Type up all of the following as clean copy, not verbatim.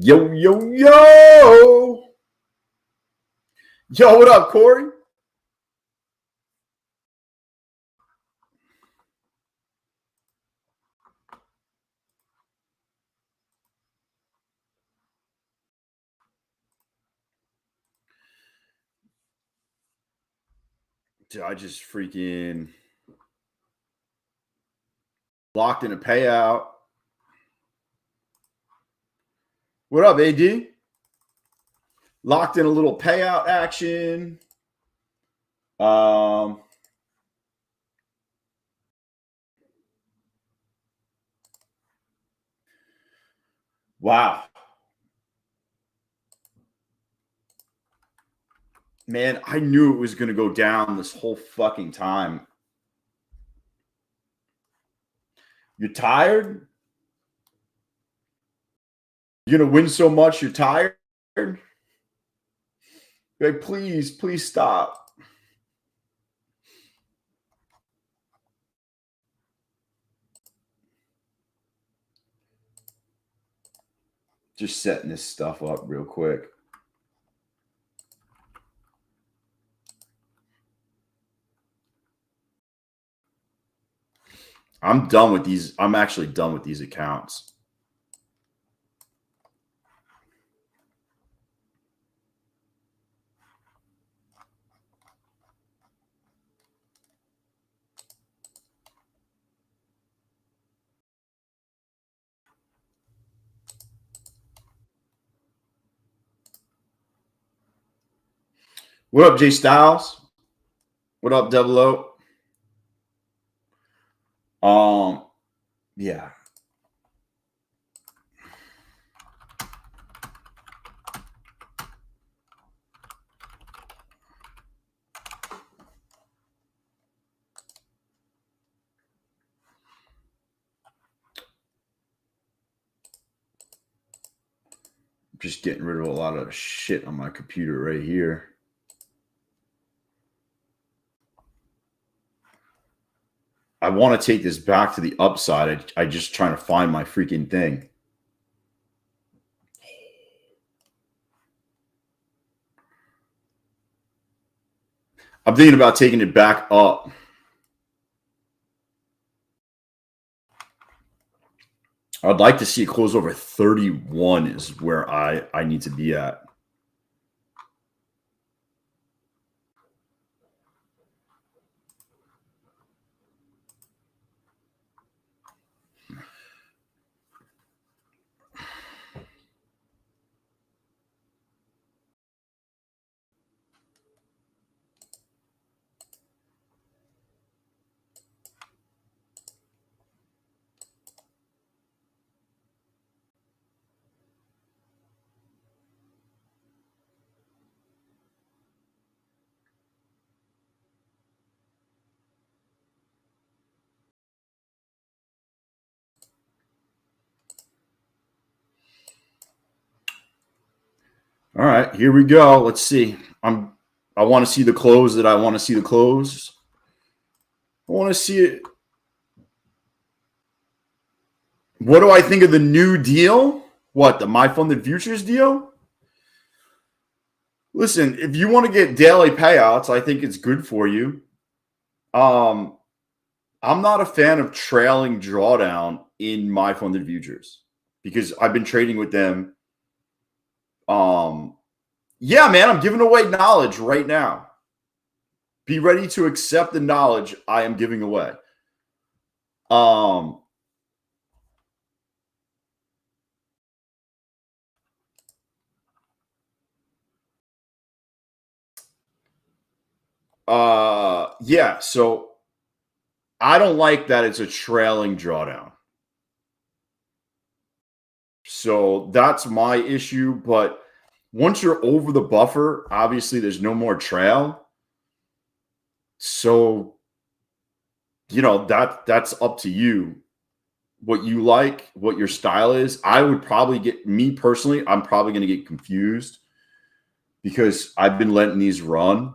Yo, yo, yo. Yo, what up, Corey? Dude, I just freaking locked in a payout. What up, AD? Locked in a little payout action. Wow. Man, I knew it was going to go down this whole fucking time. You're tired? You're going to win so much, you're tired? Like, please stop. Just setting this stuff up real quick. I'm done with these. I'm actually done with these accounts. What up, Jay Styles? What up, Double O? Yeah. Just getting rid of a lot of shit on my computer right here. I want to take this back to the upside. I just trying to find my freaking thing. I'm thinking about taking it back up. I'd like to see it close over 31 is where I need to be at. All right, here we go. Let's see. I want to see the close that I want to see the close. I want to see it. What do I think of the new deal? What, the My Funded Futures deal? Listen, if you want to get daily payouts, I think it's good for you. I'm not a fan of trailing drawdown in My Funded Futures because I've been trading with them. Yeah, man, I'm giving away knowledge right now. Be ready to accept the knowledge I am giving away. Yeah, so I don't like that it's a trailing drawdown. So that's my issue. But once you're over the buffer, obviously there's no more trail. So, that's up to you. What you like, what your style is. I would probably me personally, I'm probably going to get confused because I've been letting these run.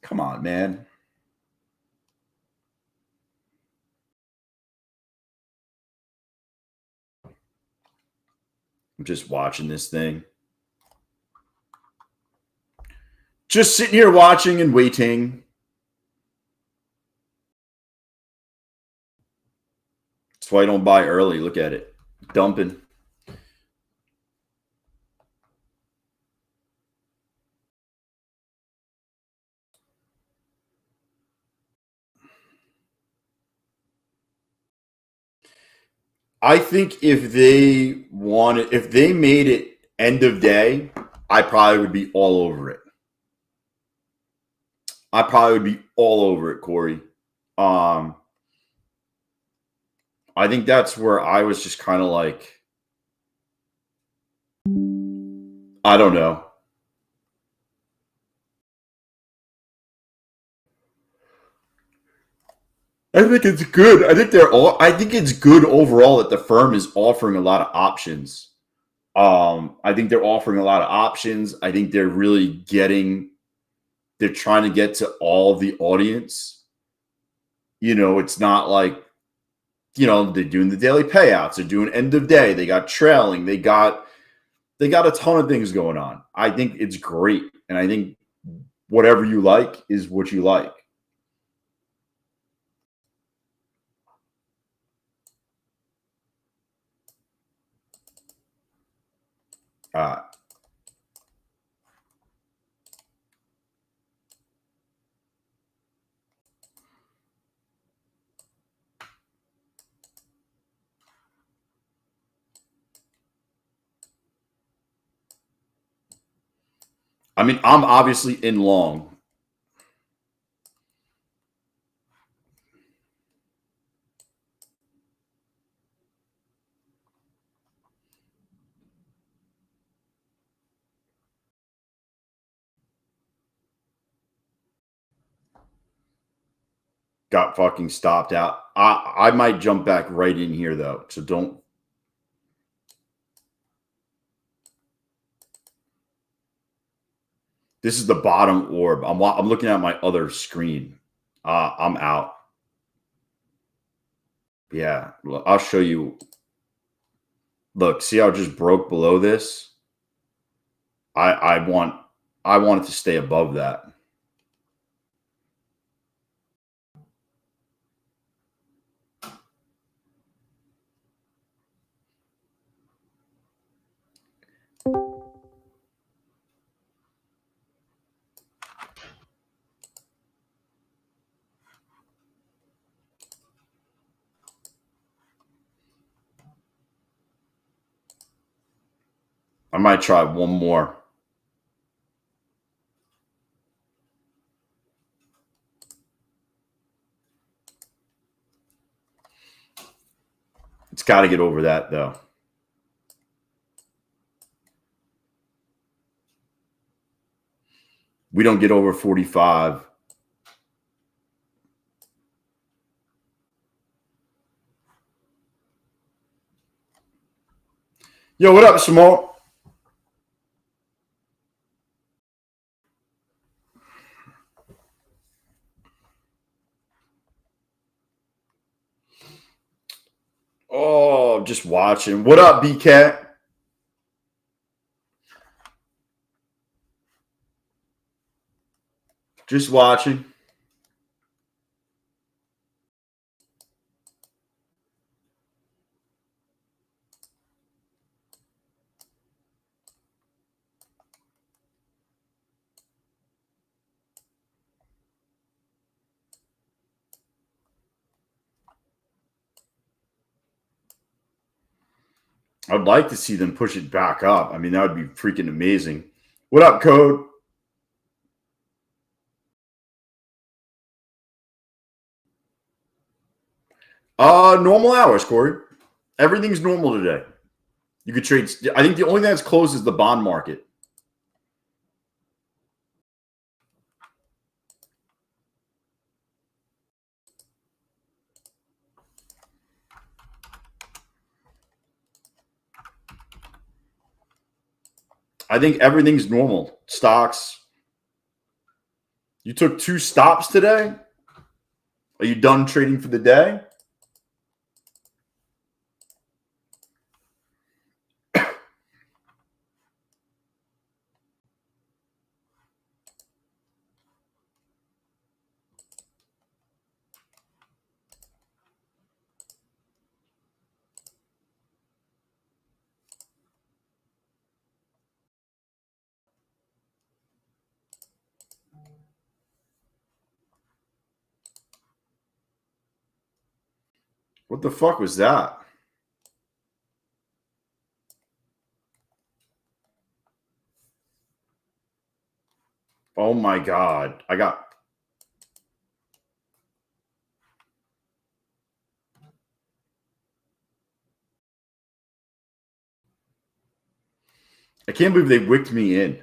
Come on, man. I'm just watching this thing. Just sitting here watching and waiting. That's why I don't buy early. Look at it. Dumping. I think if they made it end of day, I probably would be all over it. I probably would be all over it, Corey. I think that's where I was just kind of like, I don't know. I think it's good. I think it's good overall that the firm is offering a lot of options. I think they're offering a lot of options. I think they're trying to get to all the audience. It's not like, they're doing the daily payouts, they're doing end of day, they got trailing, they got a ton of things going on. I think it's great. And I think whatever you like is what you like. Uh, I mean, I'm obviously in long. Got fucking stopped out. I might jump back right in here though. So don't. This is the bottom orb. I'm looking at my other screen. I'm out. Yeah, I'll show you. Look, see how it just broke below this? I want it to stay above that. I might try one more. It's got to get over that though. We don't get over 45. Yo, what up, Simone? Oh, just watching. What up, B-Cat? Just watching. I'd like to see them push it back up. I mean, that would be freaking amazing. What up, Code? Normal hours, Corey. Everything's normal today. You could trade. I think the only thing that's closed is the bond market. I think everything's normal. Stocks. You took 2 stops today? Are you done trading for the day? What the fuck was that? Oh my God. I can't believe they wicked me in.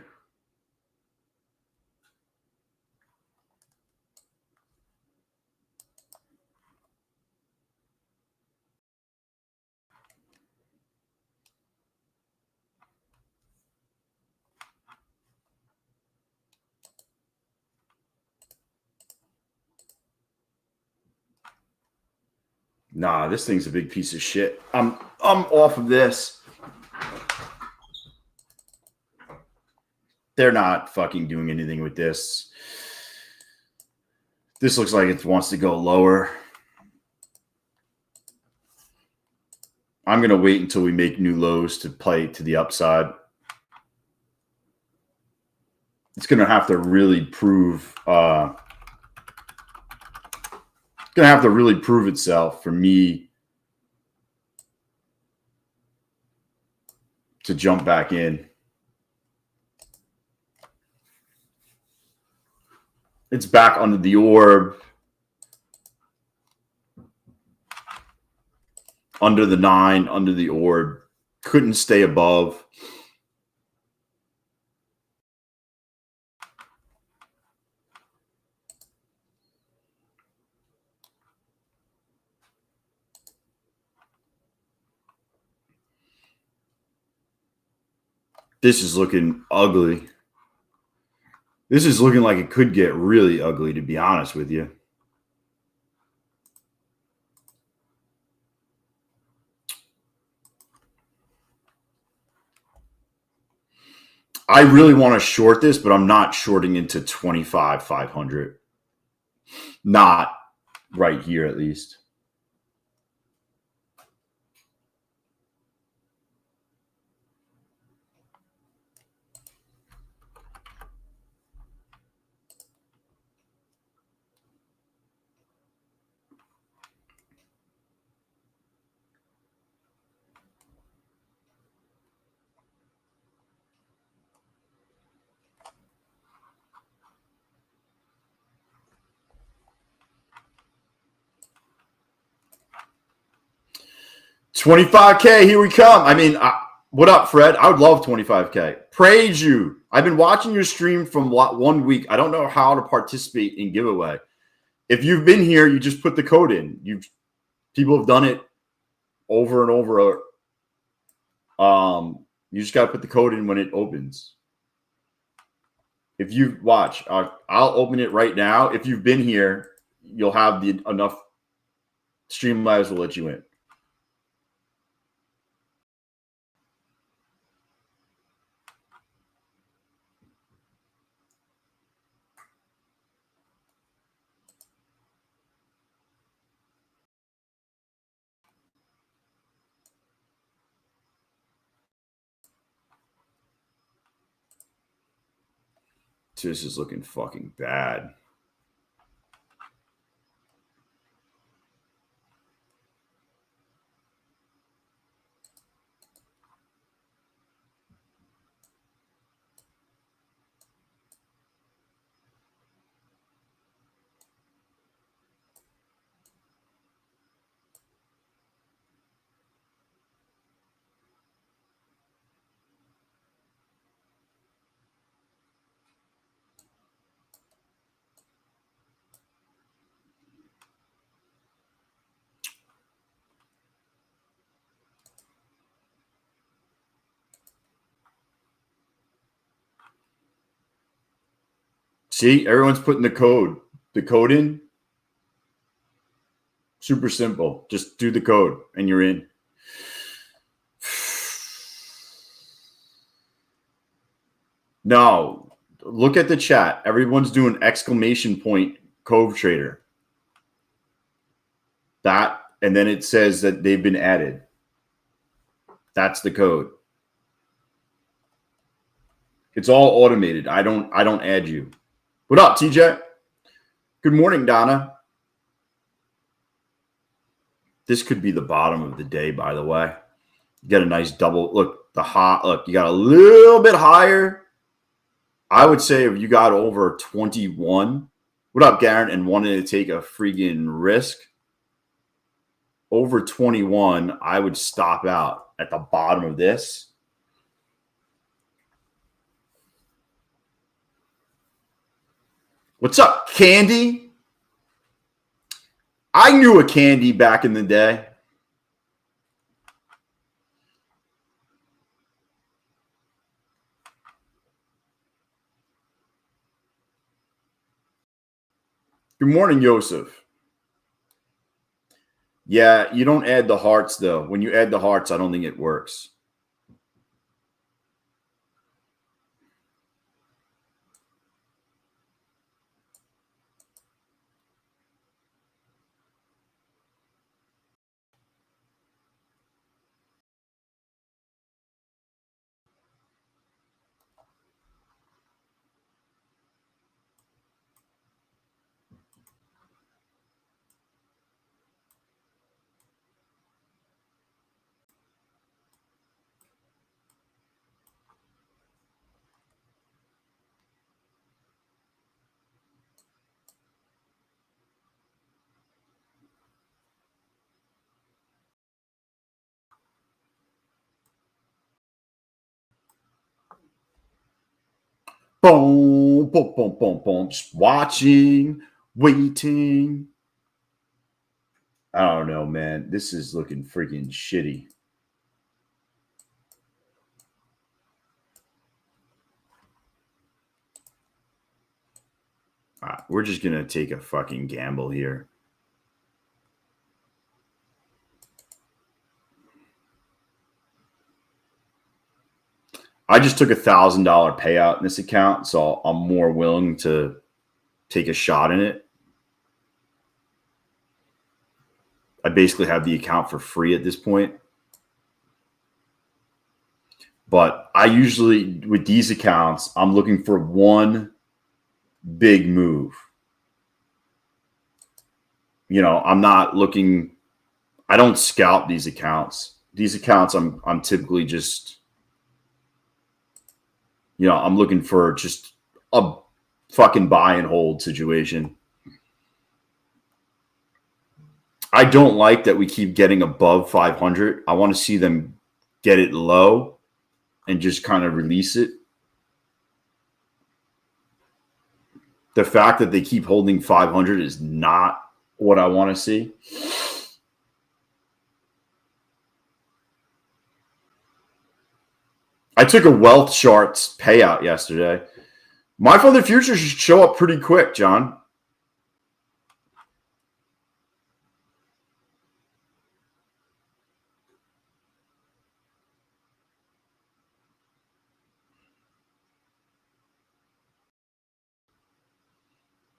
Nah, this thing's a big piece of shit. I'm off of this. They're not fucking doing anything with this. This looks like it wants to go lower. I'm going to wait until we make new lows to play to the upside. It's going to have to really prove itself for me to jump back in. It's back under the orb, under the 9, under the orb. Couldn't stay above. This is looking ugly. This is looking like it could get really ugly, to be honest with you. I really want to short this, but I'm not shorting into 25,500. Not right here, at least. $25K, here we come. I mean, what up, Fred? I would love $25K. Praise you. I've been watching your stream from 1 week. I don't know how to participate in giveaway. If you've been here, you just put the code in. People have done it over and over. You just got to put the code in when it opens. If you watch, I'll open it right now. If you've been here, you'll have enough. Streamlabs will let you in. This is looking fucking bad. See, everyone's putting the code in. Super simple. Just do the code and you're in. No, look at the chat. Everyone's doing exclamation point Cove Trader. That, and then it says that they've been added. That's the code. It's all automated. I don't add you. What up, TJ? Good morning, Donna. This could be the bottom of the day, by the way. You got a nice double. Look, look, you got a little bit higher. I would say if you got over 21, what up, Garen, and wanted to take a freaking risk, over 21, I would stop out at the bottom of this. What's up, Candy? I knew a Candy back in the day. Good morning, Joseph. Yeah, you don't add the hearts, though. When you add the hearts, I don't think it works. Boom, boom, boom, boom, boom. Just watching, waiting. I don't know, man. This is looking freaking shitty. All right, we're just going to take a fucking gamble here. I just took $1,000 payout in this account, so I'm more willing to take a shot in it. I basically have the account for free at this point. But I usually, with these accounts, I'm looking for one big move. You know, I'm not looking, I don't scalp these accounts. These accounts, I'm typically just, you know, I'm looking for just a fucking buy and hold situation. I don't like that we keep getting above 500. I want to see them get it low and just kind of release it. The fact that they keep holding 500 is not what I want to see. I took a Wealth Charts payout yesterday. My fund of the future should show up pretty quick, John.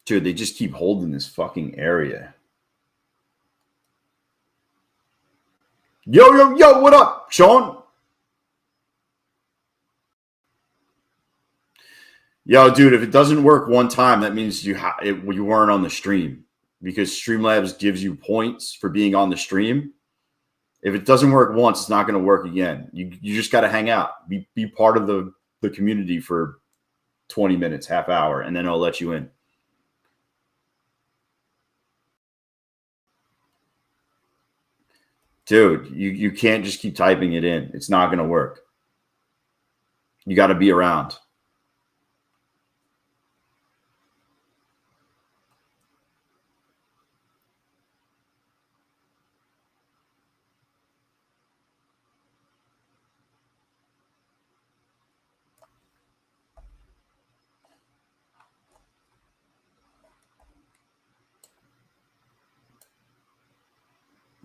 Dude, they just keep holding this fucking area. Yo, what up, Sean? Yo, dude, if it doesn't work one time, that means you weren't on the stream, because Streamlabs gives you points for being on the stream. If it doesn't work once, it's not going to work again. You just got to hang out, be part of the community for 20 minutes, half hour, and then I'll let you in. Dude, you can't just keep typing it in. It's not going to work. You got to be around.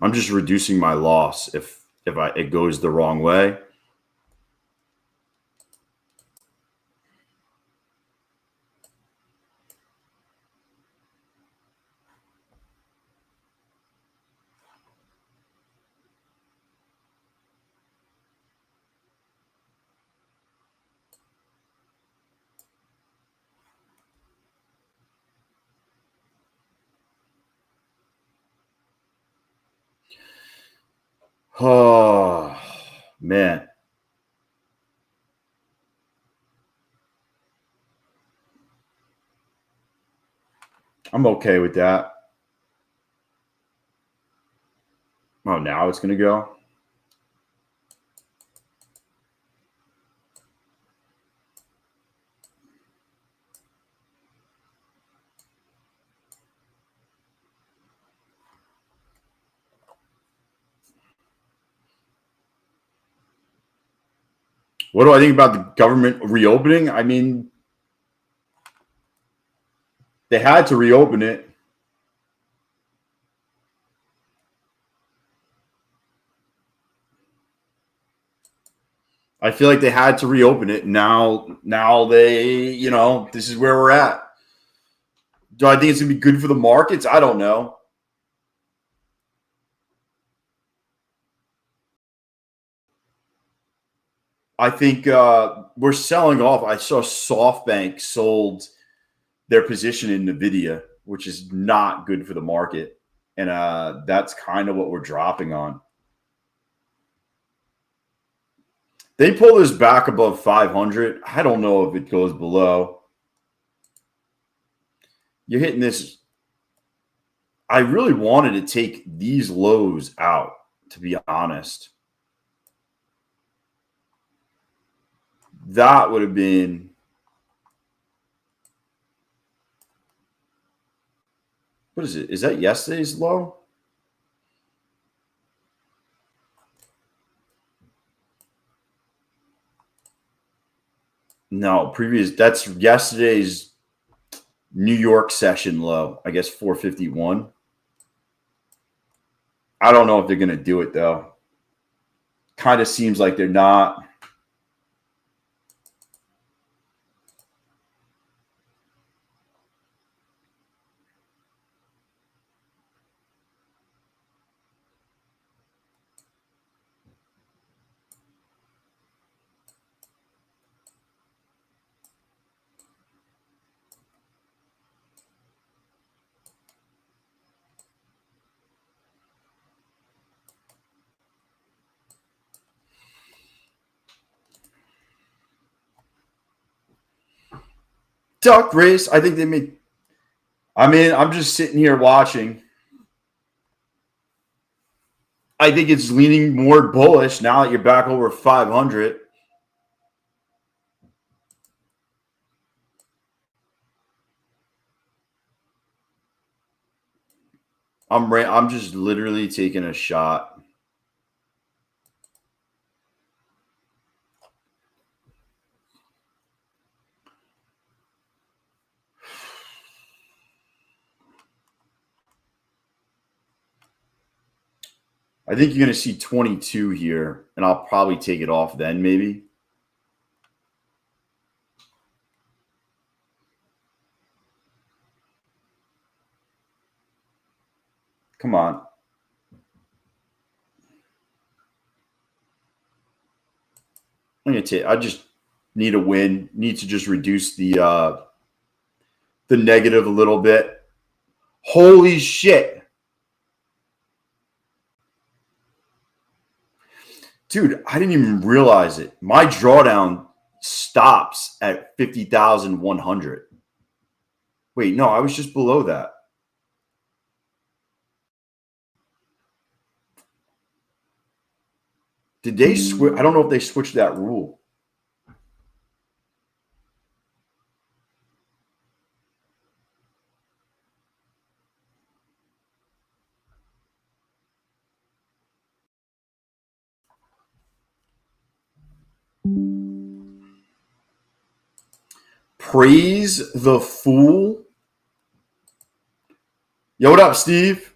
I'm just reducing my loss if it goes the wrong way. Oh, man. I'm okay with that. Oh, now it's going to go. What do I think about the government reopening? I mean, they had to reopen it. I feel like they had to reopen it. Now they, this is where we're at. Do I think it's going to be good for the markets? I don't know. I think we're selling off. I saw SoftBank sold their position in NVIDIA, which is not good for the market. And that's kind of what we're dropping on. They pull this back above 500. I don't know if it goes below. You're hitting this. I really wanted to take these lows out, to be honest. That would have been. What is it? Is that yesterday's low? No, previous. That's yesterday's New York session low. I guess 451. I don't know if they're going to do it, though. Kind of seems like they're not. Duck race. I think they made. I mean, I'm just sitting here watching. I think it's leaning more bullish now that you're back over 500. I'm just literally taking a shot. I think you're going to see 22 here, and I'll probably take it off then, maybe. Come on. I'm going to take. I just need a win. Need to just reduce the negative a little bit. Holy shit. Dude, I didn't even realize it. My drawdown stops at 50,100. Wait, no, I was just below that. Did they switch? I don't know if they switched that rule. Praise the fool. Yo, what up, Steve?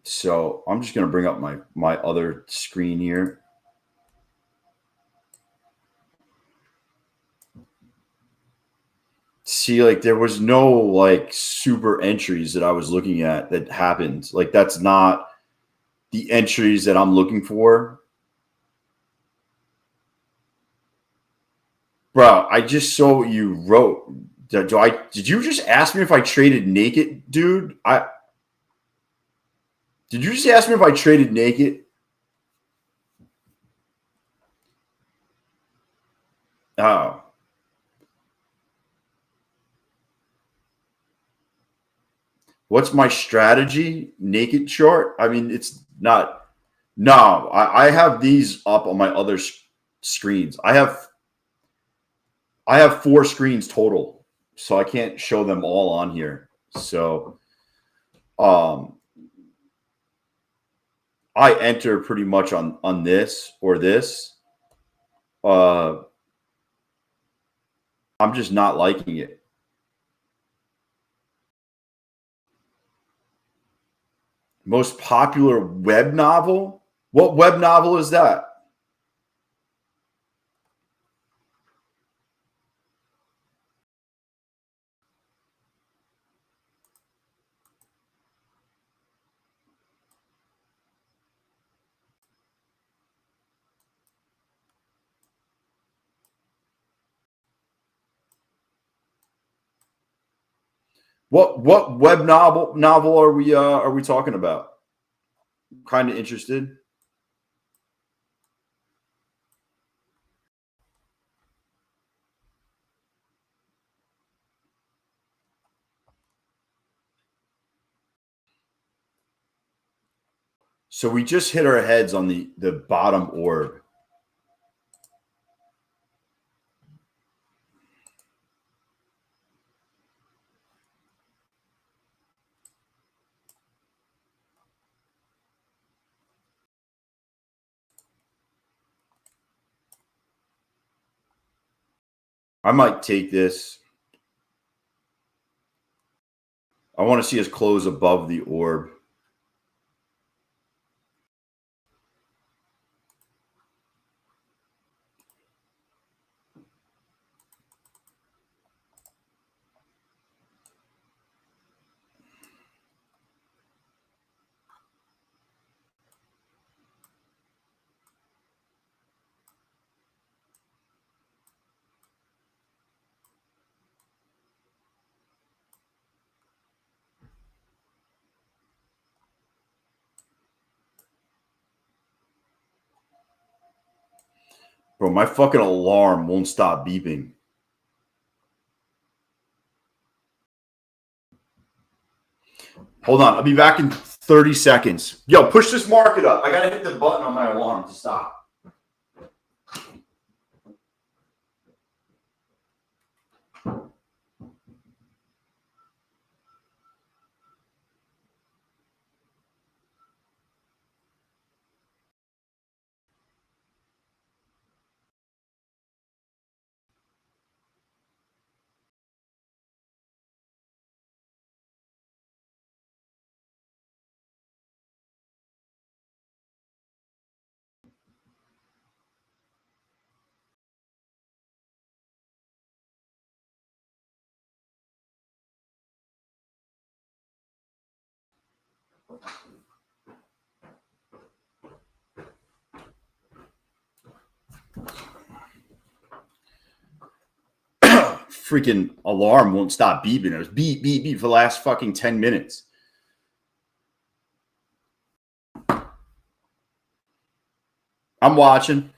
So I'm just going to bring up my other screen here. See, like there was no like super entries that I was looking at that happened. Like that's not the entries that I'm looking for. Bro, I just saw what you wrote. Did you just ask me if I traded naked, dude? Did you just ask me if I traded naked? Oh. What's my strategy? Naked short? I mean, it's not. No, I have these up on my other screens. I have 4 screens total, so I can't show them all on here. So, I enter pretty much on this or this. I'm just not liking it. Most popular web novel? What web novel is that? What web novel are we talking about? Kind of interested. So we just hit our heads on the bottom orb. I might take this. I want to see us close above the orb. Bro, my fucking alarm won't stop beeping. Hold on. I'll be back in 30 seconds. Yo, push this market up. I got to hit the button on my alarm to stop. Freaking alarm won't stop beeping. It was beep, beep, beep for the last fucking 10 minutes. I'm watching.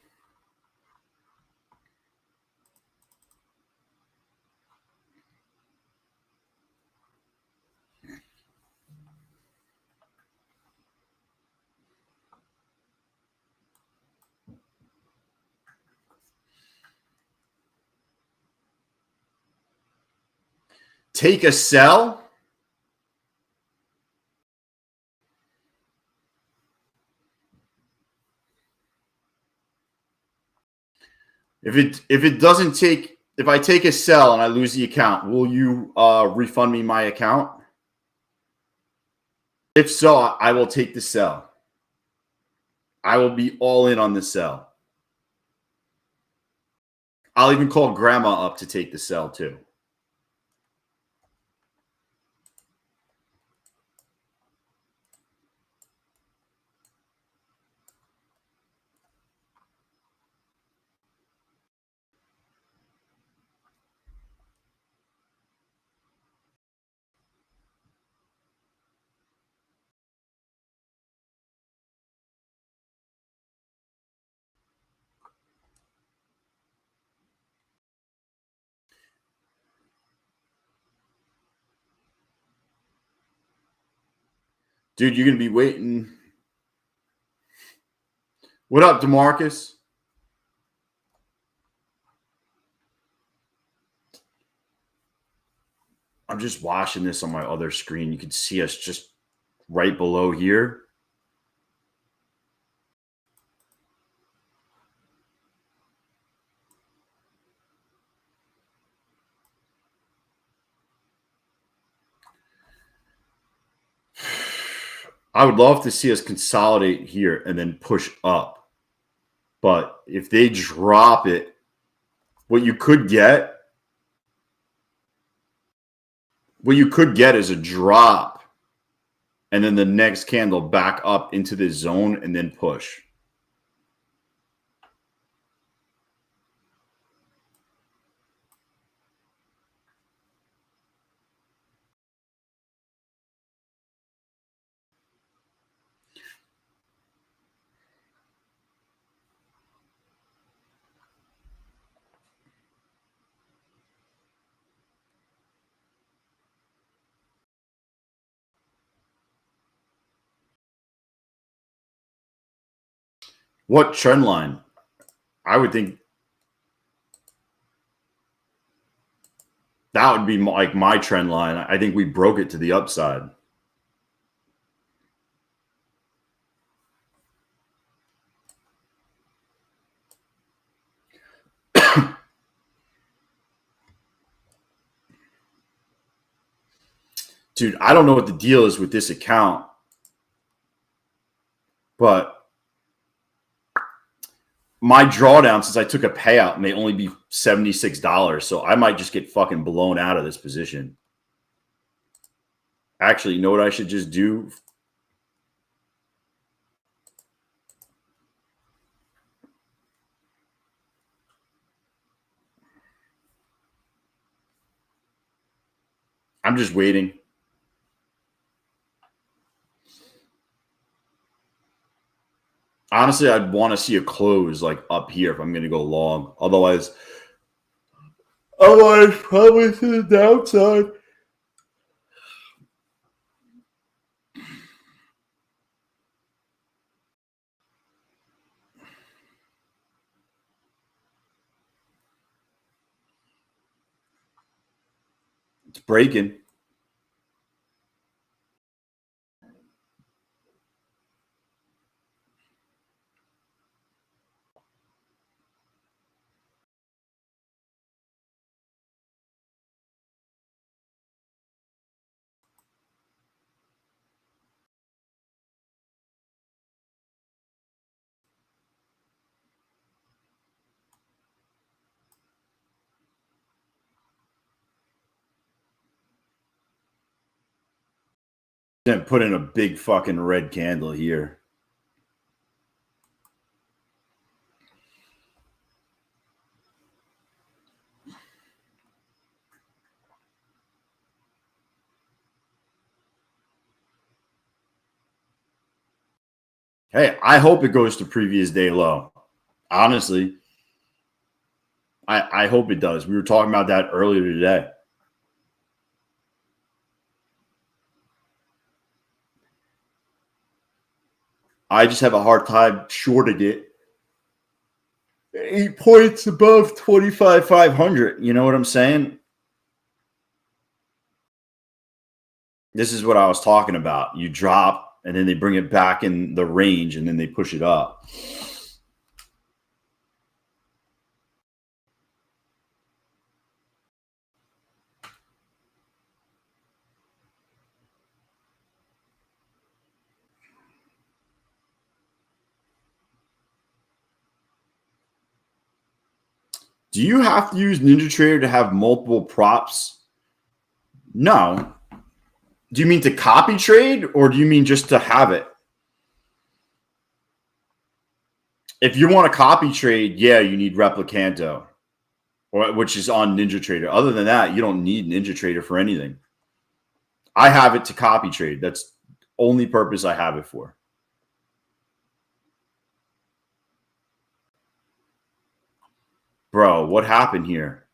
Take a sell? If it doesn't take, if I take a sell and I lose the account, will you refund me my account? If so, I will take the sell. I will be all in on the sell. I'll even call grandma up to take the sell too. Dude, you're going to be waiting. What up, DeMarcus? I'm just watching this on my other screen. You can see us just right below here. I would love to see us consolidate here and then push up. But if they drop it, what you could get is a drop and then the next candle back up into this zone and then push. What trend line? I would think that would be like my trend line. I think we broke it to the upside. Dude, I don't know what the deal is with this account, but my drawdown since I took a payout may only be $76. So I might just get fucking blown out of this position. Actually, you know what I should just do? I'm just waiting. Honestly, I'd want to see a close like up here if I'm going to go long. Otherwise, probably to the downside. It's breaking. Then put in a big fucking red candle here. Hey, I hope it goes to previous day low. Honestly, I hope it does. We were talking about that earlier today. I just have a hard time shorting it 8 points above 25,500. You know what I'm saying? This is what I was talking about. You drop and then they bring it back in the range and then they push it up. Do you have to use NinjaTrader to have multiple props? No. Do you mean to copy trade or do you mean just to have it? If you want to copy trade, yeah, you need Replicanto, which is on NinjaTrader. Other than that, you don't need NinjaTrader for anything. I have it to copy trade. That's the only purpose I have it for. Bro, what happened here?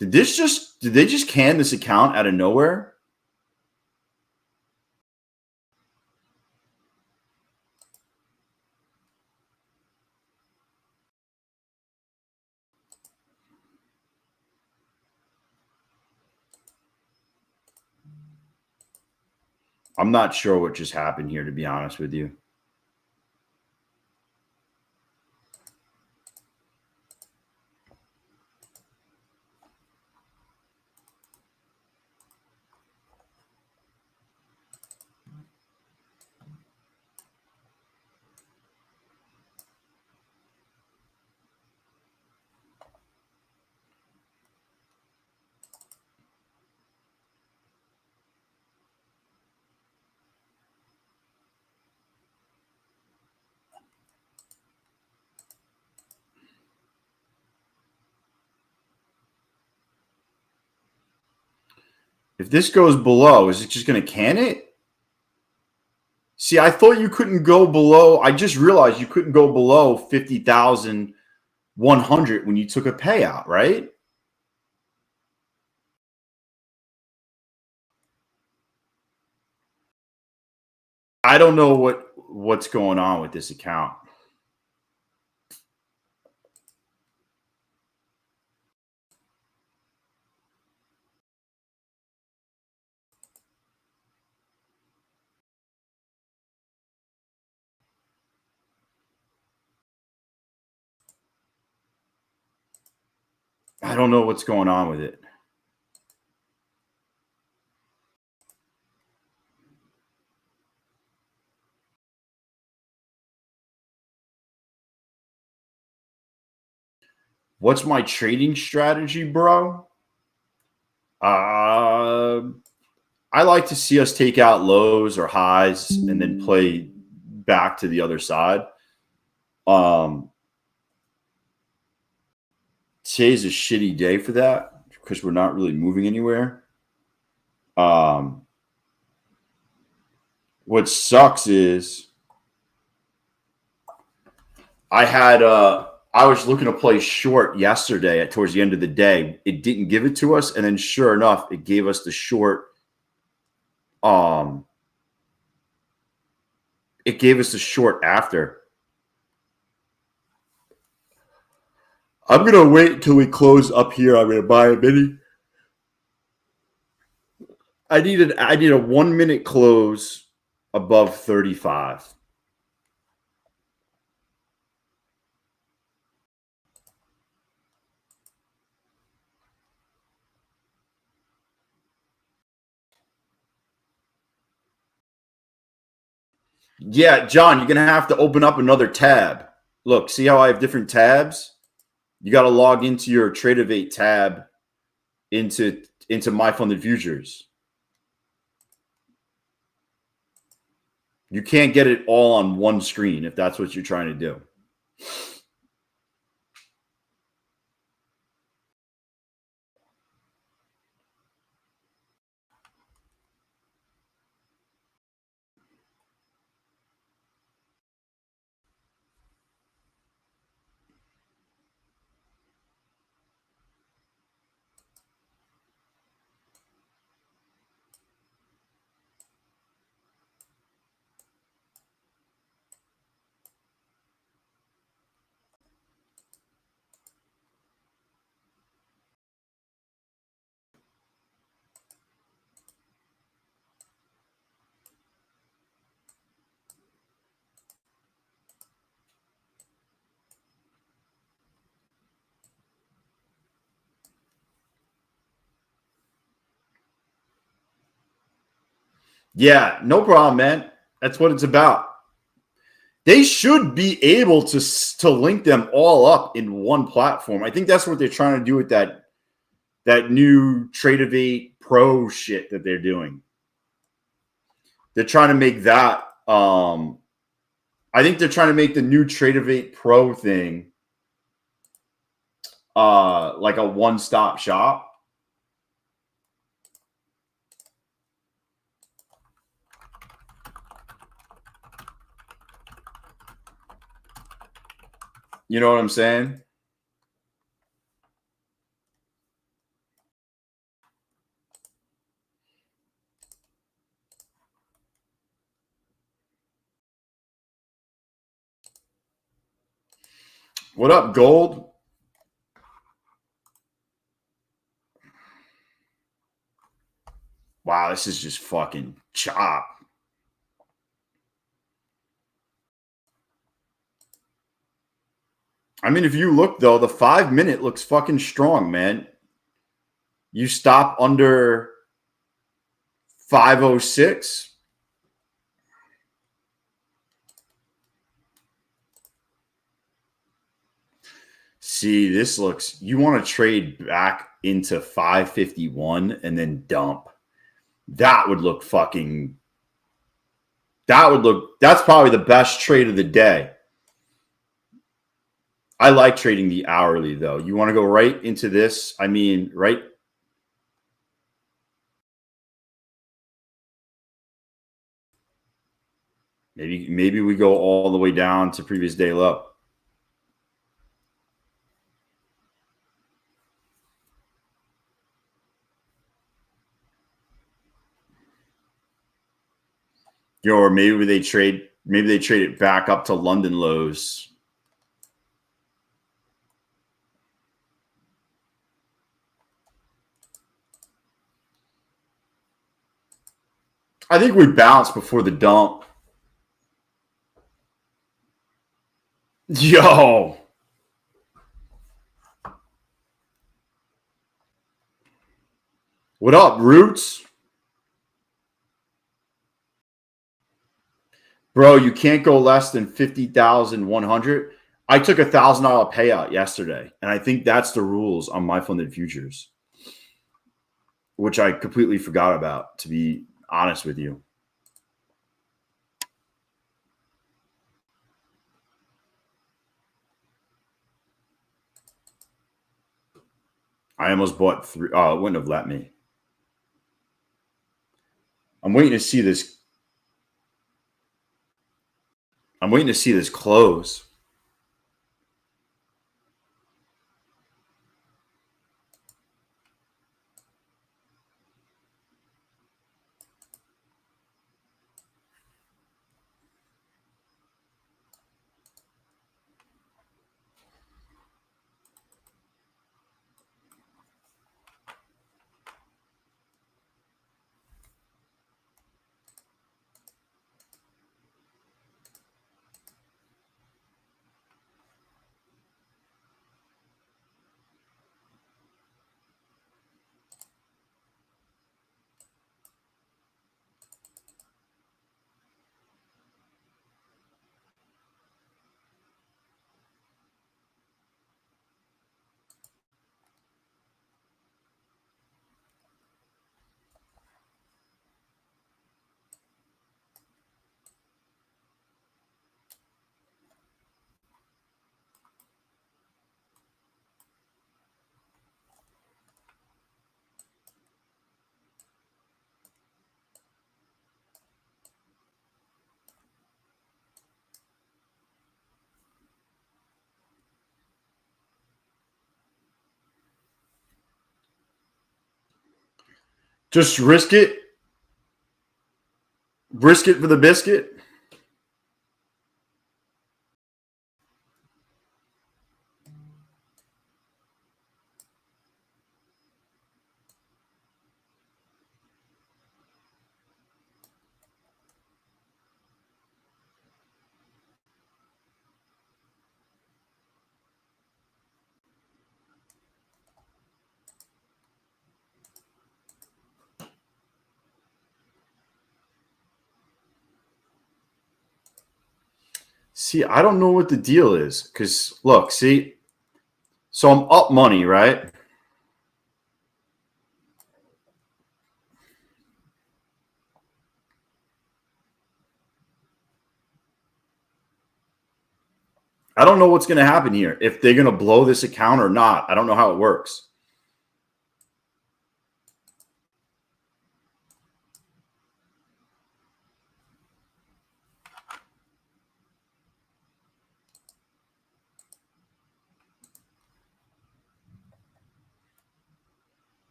Did they just can this account out of nowhere? I'm not sure what just happened here, to be honest with you. If this goes below, is it just going to can it? See, I thought you couldn't go below. I just realized you couldn't go below 50,100 when you took a payout, right? I don't know what's going on with this account. I don't know what's going on with it. What's my trading strategy, bro? I like to see us take out lows or highs and then play back to the other side. Today's a shitty day for that because we're not really moving anywhere. What sucks is I was looking to play short yesterday towards the end of the day. It didn't give it to us, and then sure enough, it gave us the short. It gave us the short after. I'm gonna wait until we close up here. I'm gonna buy a mini. I need a 1 minute close above 35. Yeah, John, you're gonna have to open up another tab. Look, see how I have different tabs? You got to log into your Tradeivy tab into my funded futures. You can't get it all on one screen if that's what you're trying to do. Yeah, no problem, man. That's what it's about. They should be able to link them all up in one platform. I think that's what they're trying to do with that new Tradeivy Pro shit that they're doing. They're trying to make that. I think they're trying to make the new Tradeivy Pro thing like a one-stop shop. You know what I'm saying? What up, Gold? Wow, this is just fucking chop. I mean, if you look though, the 5-minute looks fucking strong, man. You stop under 506. See, this looks, you want to trade back into 551 and then dump. That would look fucking, that's probably the best trade of the day. I like trading the hourly though. You want to go right into this? I mean, right? Maybe we go all the way down to previous day low. Or maybe they trade it back up to London lows. I think we bounce before the dump. Yo. What up, Roots? Bro, you can't go less than 50,100. I took $1,000 payout yesterday, and I think that's the rules on my funded futures, which I completely forgot about, to be honest with you. I almost bought 3. Oh, it wouldn't have let me. I'm waiting to see this. I'm waiting to see this close. Just risk it. Risk it for the biscuit. See, I don't know what the deal is because look, see, so I'm up money, right? I don't know what's going to happen here. If they're going to blow this account or not, I don't know how it works.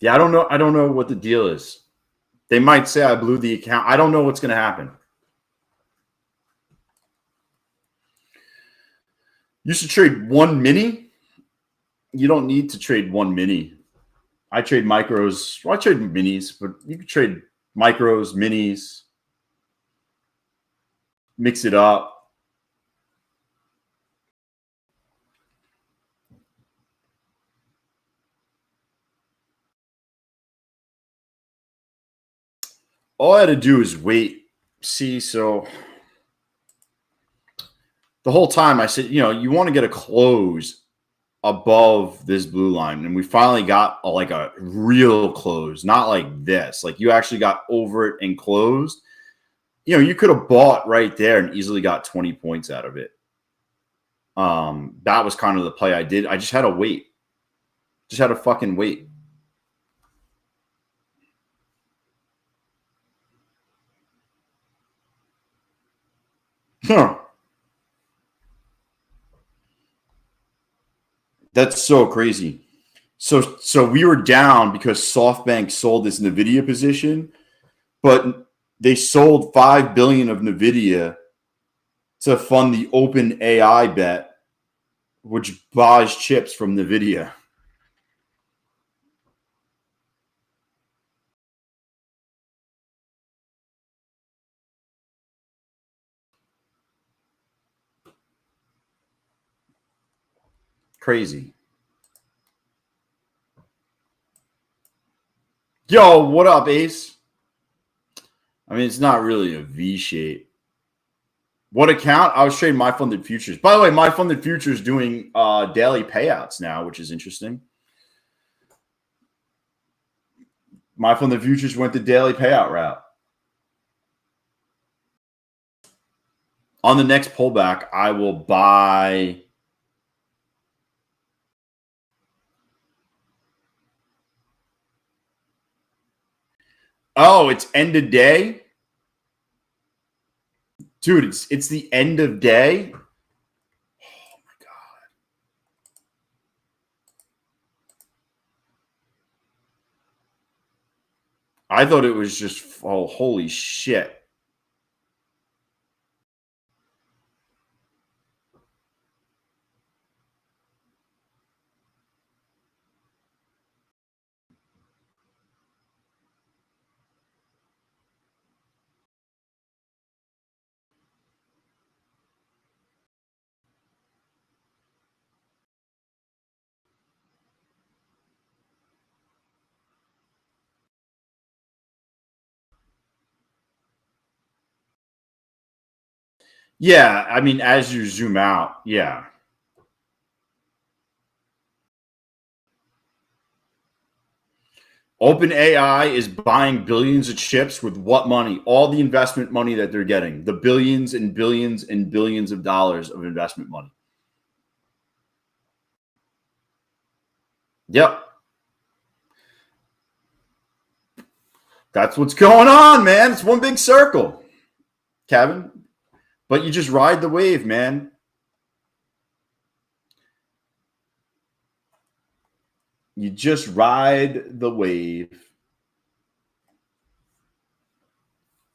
Yeah, I don't know. I don't know what the deal is. They might say I blew the account. I don't know what's going to happen. You should trade one mini. You don't need to trade one mini. I trade micros. Well, I trade minis, but you can trade micros, minis, mix it up. All I had to do is wait. See, so the whole time I said, you want to get a close above this blue line. And we finally got a real close, not like this. Like you actually got over it and closed. You could have bought right there and easily got 20 points out of it. That was kind of the play I did. I just had to wait. Just had to fucking wait. Huh. That's so crazy. So we were down because SoftBank sold this NVIDIA position, but they sold $5 billion of NVIDIA to fund the open AI bet, which buys chips from NVIDIA. Crazy. Yo, what up, Ace? I mean, it's not really a V shape. What account? I was trading My Funded Futures. By the way, My Funded Futures doing daily payouts now, which is interesting. My Funded Futures went the daily payout route. On the next pullback, I will buy. Oh, it's end of day? Dude, it's the end of day? Oh my God. I thought it was just, oh, holy shit. Yeah, I mean, as you zoom out, yeah. OpenAI is buying billions of chips with what money? All the investment money that they're getting. The billions and billions and billions of dollars of investment money. Yep. That's what's going on, man. It's one big circle, Kevin. But you just ride the wave, man. You just ride the wave.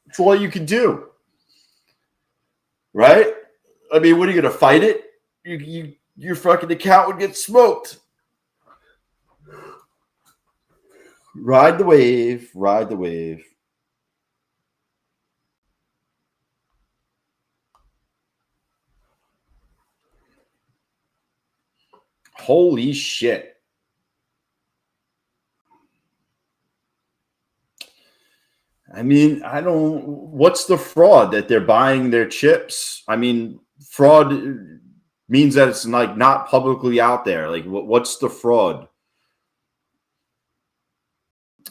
That's all you can do. Right? I mean, what are you going to fight it? Your fucking account would get smoked. Ride the wave. Ride the wave. Holy shit. I mean, what's the fraud that they're buying their chips? I mean, fraud means that it's like not publicly out there. Like, what's the fraud?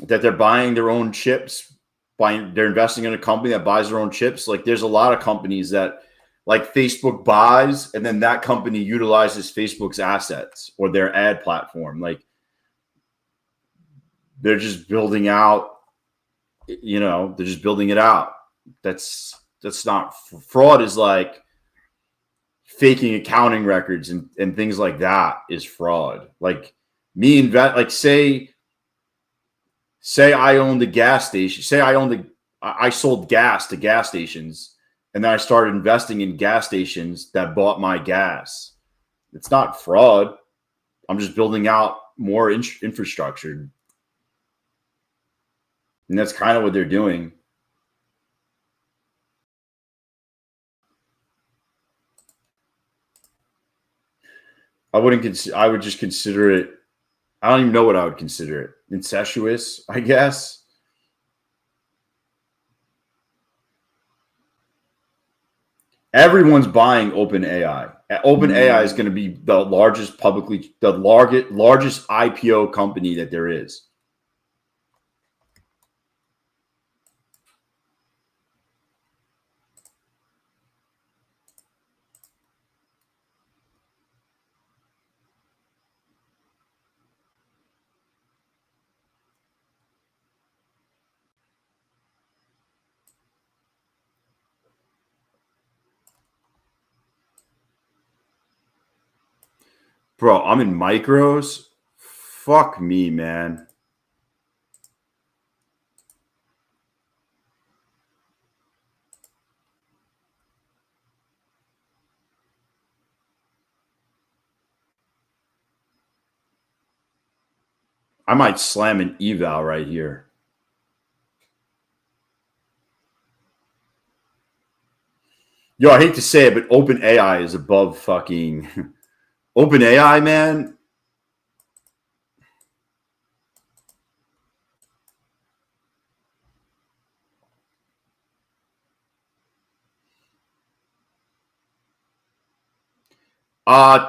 That they're buying their own chips, they're investing in a company that buys their own chips. Like, there's a lot of companies that, like, Facebook buys, and then that company utilizes Facebook's assets or their ad platform. Like, they're just building out. They're just building it out. That's not fraud. Is like faking accounting records and things like that is fraud. Like me invest, like say Say I owned a gas station. Say I sold gas to gas stations, and then I started investing in gas stations that bought my gas. It's not fraud. I'm just building out more infrastructure. And that's kind of what they're doing. I would just consider it. I don't even know what I would consider it. Incestuous, I guess. Everyone's buying OpenAI. OpenAI is going to be the largest largest IPO company that there is. Bro, I'm in micros. Fuck me, man. I might slam an eval right here. Yo, I hate to say it, but OpenAI is above fucking OpenAI, man.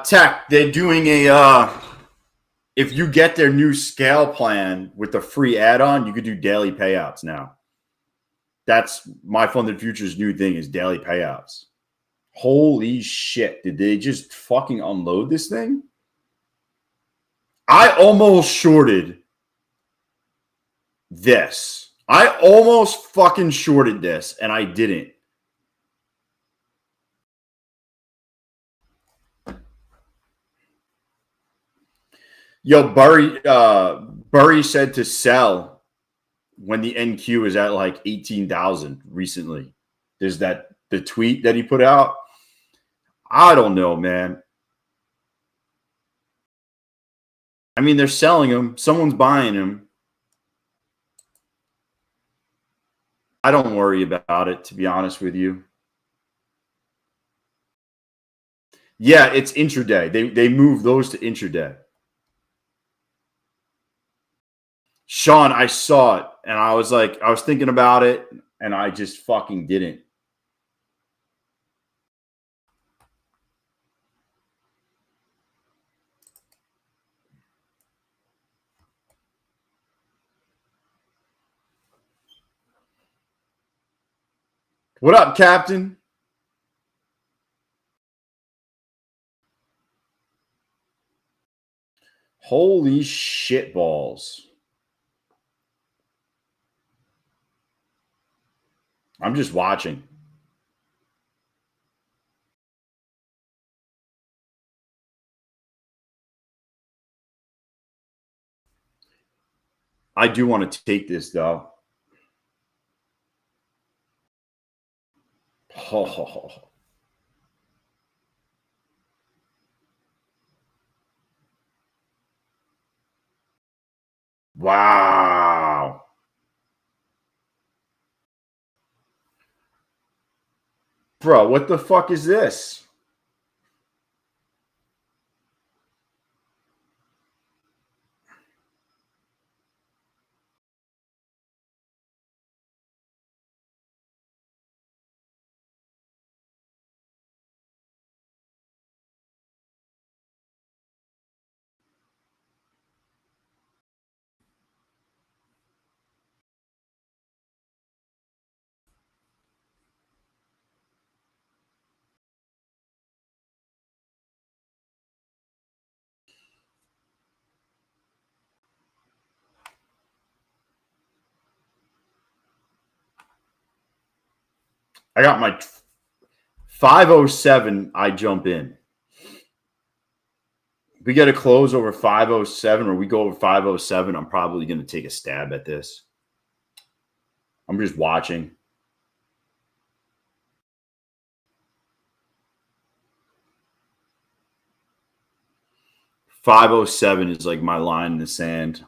Tech, they're doing a if you get their new scale plan with the free add-on, you could do daily payouts now. That's my funded futures new thing is daily payouts. Holy shit. Did they just fucking unload this thing? I almost shorted this. I almost fucking shorted this and I didn't. Yo, Burry said to sell when the NQ is at like 18,000 recently. There's the tweet that he put out. I don't know, man. I mean, they're selling them. Someone's buying them. I don't worry about it, to be honest with you. Yeah, it's intraday. They move those to intraday. Sean, I saw it and I was thinking about it and I just fucking didn't. What up, Captain? Holy shit balls. I'm just watching. I do want to take this though. Oh. Wow. Bro, what the fuck is this? I got my 507. I jump in. If we get a close over 507 or we go over 507, I'm probably going to take a stab at this. I'm just watching. $507 is like my line in the sand.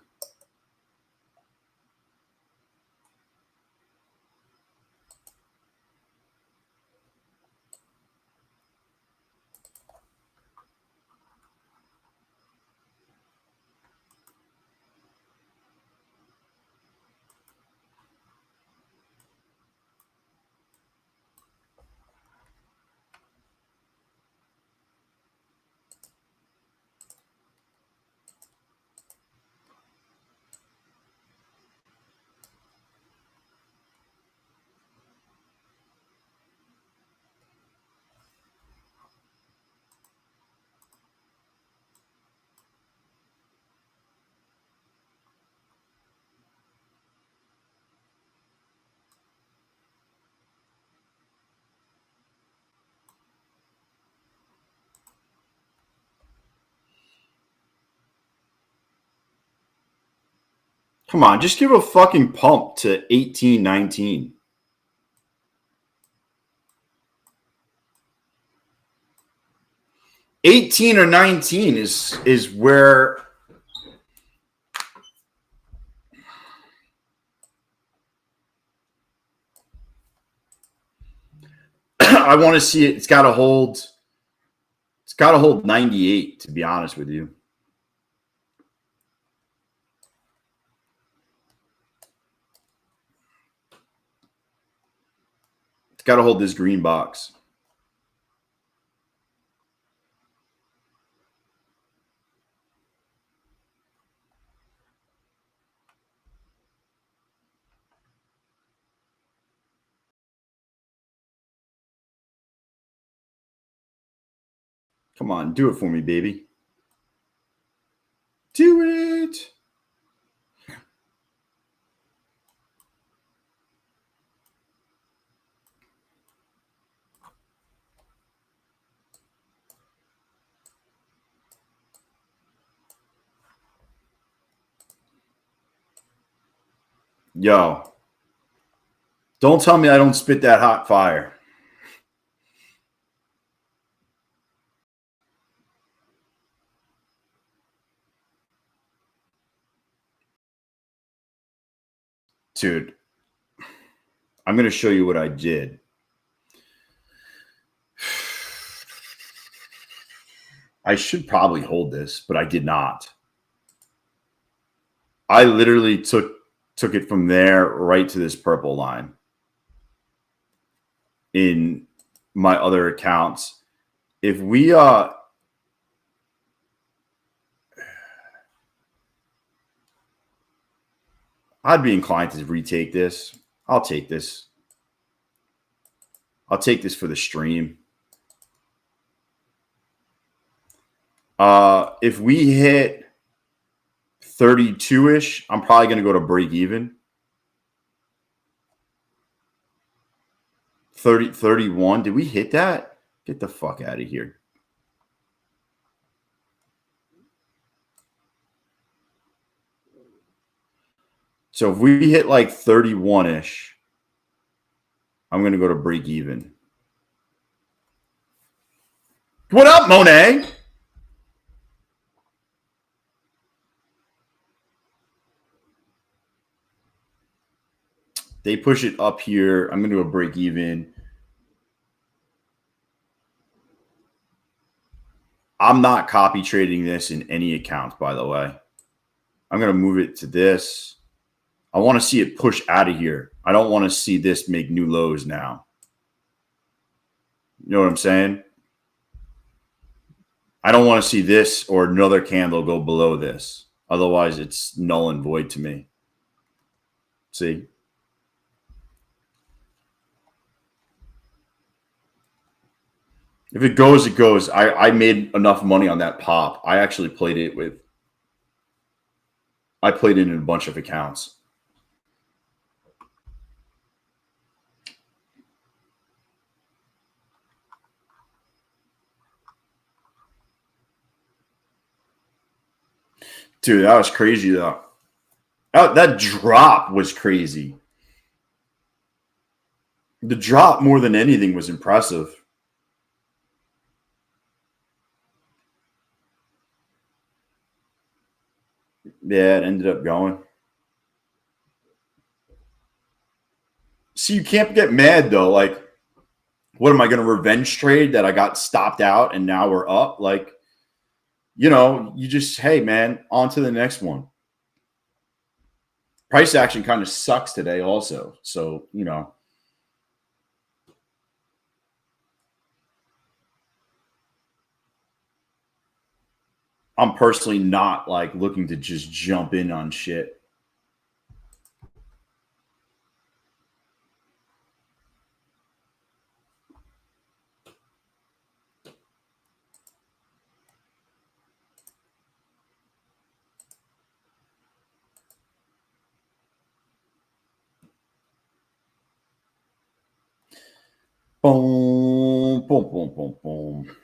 Come on, just give a fucking pump to 1819. $18 or $19 is where I want to see it. It's got to hold. It's got to hold 98, to be honest with you. It's got to hold this green box. Come on, do it for me, baby. Do it. Yo, don't tell me I don't spit that hot fire. Dude, I'm going to show you what I did. I should probably hold this, but I did not. I literally took it from there right to this purple line in my other accounts. If we I'd be inclined to retake this. I'll take this. I'll take this for the stream. If we hit 32-ish, I'm probably going to go to break even. 31. Did we hit that? Get the fuck out of here. So if we hit like 31-ish, I'm going to go to break even. What up, Monet? They push it up here. I'm going to do a break even. I'm not copy trading this in any account, by the way. I'm going to move it to this. I want to see it push out of here. I don't want to see this make new lows now. You know what I'm saying? I don't want to see this or another candle go below this. Otherwise, it's null and void to me. See? If it goes, it goes. I made enough money on that pop. I actually played it in a bunch of accounts. Dude, that was crazy though. That drop was crazy. The drop more than anything was impressive. Yeah, it ended up going. See, you can't get mad though. Like, what am I going to revenge trade that I got stopped out and now we're up? Like, you just, hey, man, on to the next one. Price action kind of sucks today also. So, I'm personally not like looking to just jump in on shit. Boom, boom, boom, boom, boom.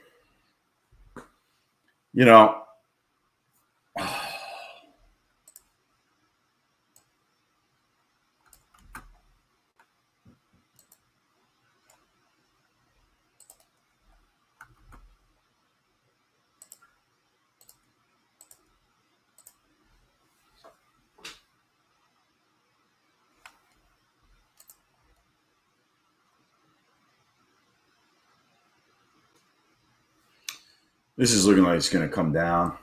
This is looking like it's going to come down.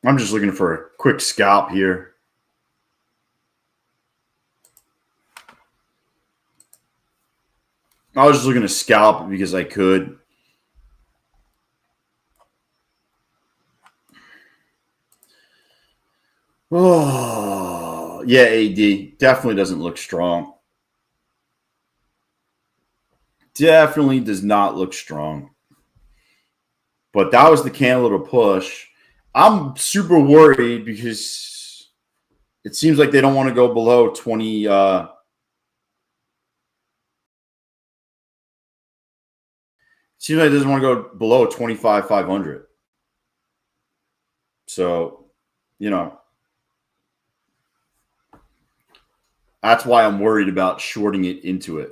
I'm just looking for a quick scalp here. I was just looking to scalp because I could. Oh, yeah, AD definitely doesn't look strong. Definitely does not look strong. But that was the candle to push. I'm super worried because it seems like they don't want to go below 20. Seems like it doesn't want to go below 25,500. So, that's why I'm worried about shorting it into it.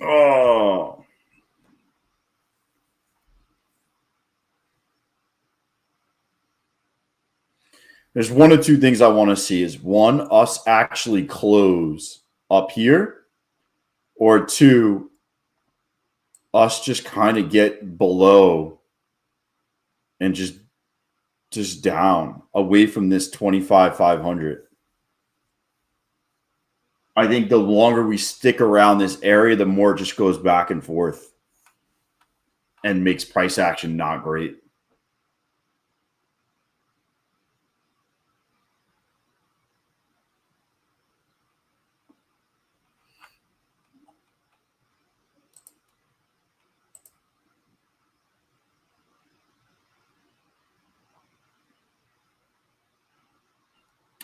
Oh. There's one or two things I want to see is one, us actually close up here, or two, us just kind of get below and just down away from this 25,500. I think the longer we stick around this area, the more it just goes back and forth and makes price action not great.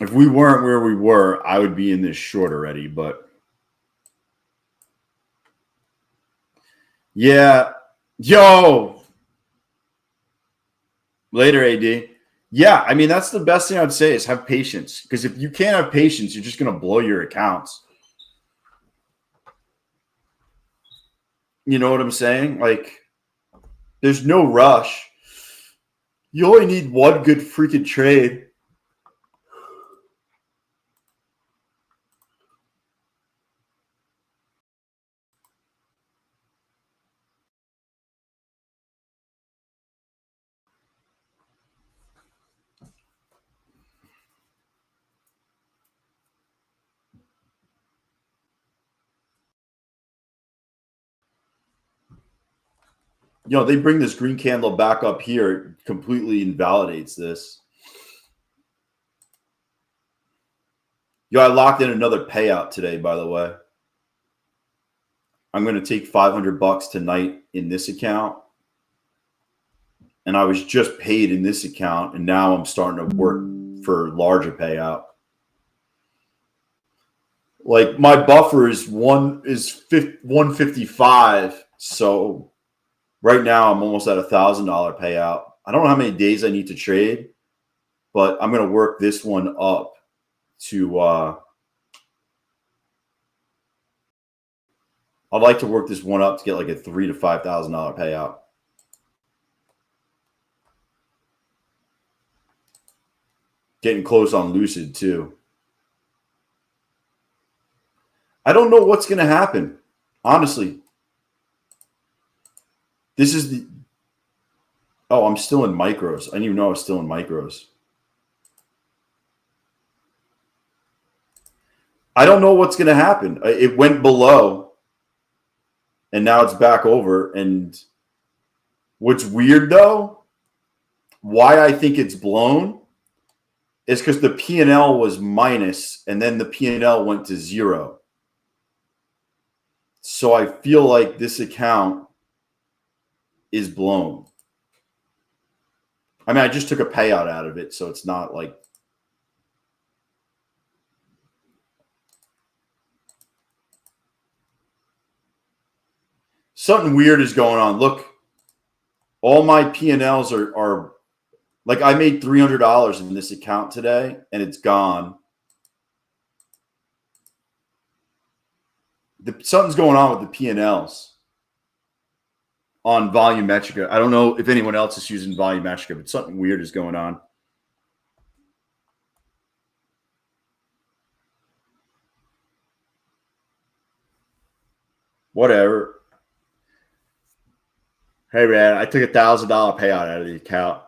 If we weren't where we were, I would be in this short already, but yeah. Yo, later, AD. Yeah, I mean, that's the best thing I'd say is have patience. Because if you can't have patience, you're just going to blow your accounts. You know what I'm saying? Like, there's no rush. You only need one good freaking trade. You know, they bring this green candle back up here. It completely invalidates this. Yo, I locked in another payout today, by the way. I'm going to take $500 tonight in this account. And I was just paid in this account, and now I'm starting to work for larger payout. Like my buffer is 155. So right now I'm almost at $1,000 payout. I don't know how many days I need to trade, but I'm going to work this one up to I'd like to work this one up to get like a $3,000 to $5,000 payout. Getting close on Lucid too. I don't know what's going to happen. Honestly. This is the Oh, I'm still in micros. I didn't even know I was still in micros. I don't know what's going to happen. It went below, and now it's back over. And what's weird, though, why I think it's blown is because the P&L was minus, and then the P&L went to zero. So I feel like this account is blown. I mean, I just took a payout out of it, so it's not like something weird is going on. Look, all my P&Ls are like I made $300 in this account today, and it's gone. Something's going on with the P&Ls on Volumetrica. I don't know if anyone else is using Volumetrica, but something weird is going on. Whatever. Hey man, I took $1,000 payout out of the account.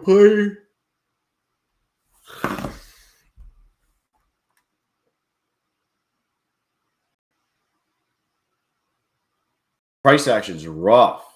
Play. Price action's rough.